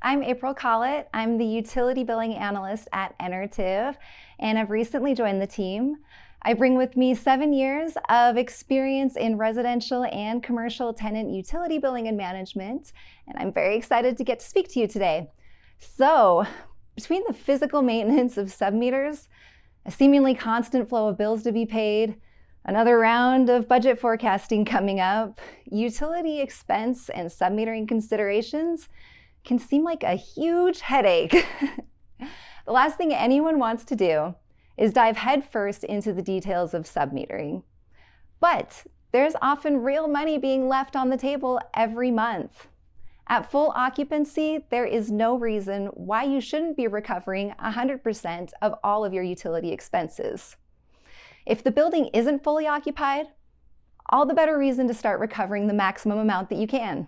I'm April Collett. I'm the Utility Billing Analyst at Enertiv, and I've recently joined the team. I bring with me 7 years of experience in residential and commercial tenant utility billing and management, and I'm very excited to get to speak to you today. So, between the physical maintenance of submeters, a seemingly constant flow of bills to be paid, another round of budget forecasting coming up, utility expense and submetering considerations can seem like a huge headache. The last thing anyone wants to do is dive headfirst into the details of submetering. But there's often real money being left on the table every month. At full occupancy, there is no reason why you shouldn't be recovering 100% of all of your utility expenses. If the building isn't fully occupied, all the better reason to start recovering the maximum amount that you can.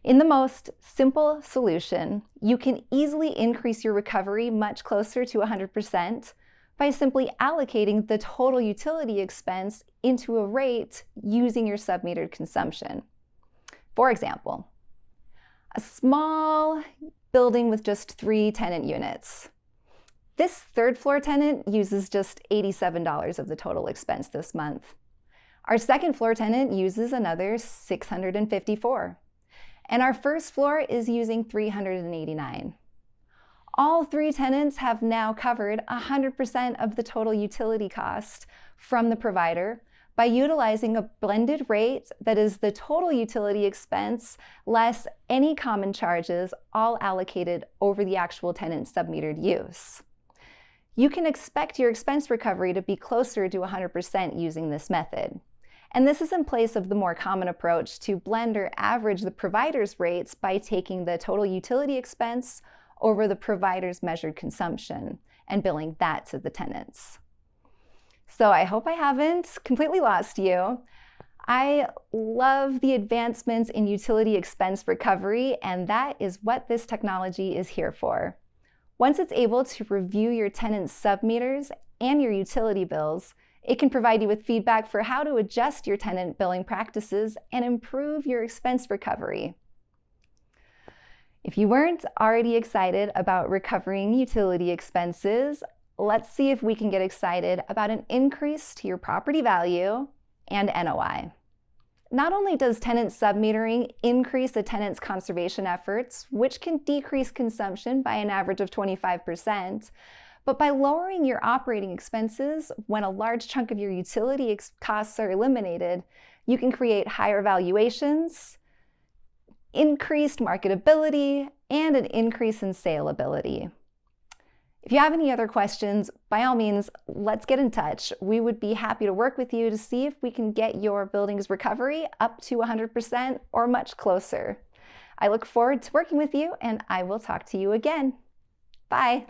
In the most simple solution, you can easily increase your recovery much closer to 100% by simply allocating the total utility expense into a rate using your submetered consumption. For example, a small building with just 3 tenant units. This third floor tenant uses just $87 of the total expense this month. Our second floor tenant uses another $654. And our first floor is using $389. All 3 tenants have now covered 100% of the total utility cost from the provider by utilizing a blended rate that is the total utility expense less any common charges, all allocated over the actual tenant submetered use. You can expect your expense recovery to be closer to 100% using this method. And this is in place of the more common approach to blend or average the provider's rates by taking the total utility expense over the provider's measured consumption and billing that to the tenants. So I hope I haven't completely lost you. I love the advancements in utility expense recovery, and that is what this technology is here for. Once it's able to review your tenant's submeters and your utility bills, it can provide you with feedback for how to adjust your tenant billing practices and improve your expense recovery. If you weren't already excited about recovering utility expenses, let's see if we can get excited about an increase to your property value and NOI. Not only does tenant submetering increase a tenant's conservation efforts, which can decrease consumption by an average of 25%, but by lowering your operating expenses when a large chunk of your utility costs are eliminated, you can create higher valuations, increased marketability, and an increase in saleability. If you have any other questions, by all means, let's get in touch. We would be happy to work with you to see if we can get your building's recovery up to 100% or much closer. I look forward to working with you, and I will talk to you again. Bye.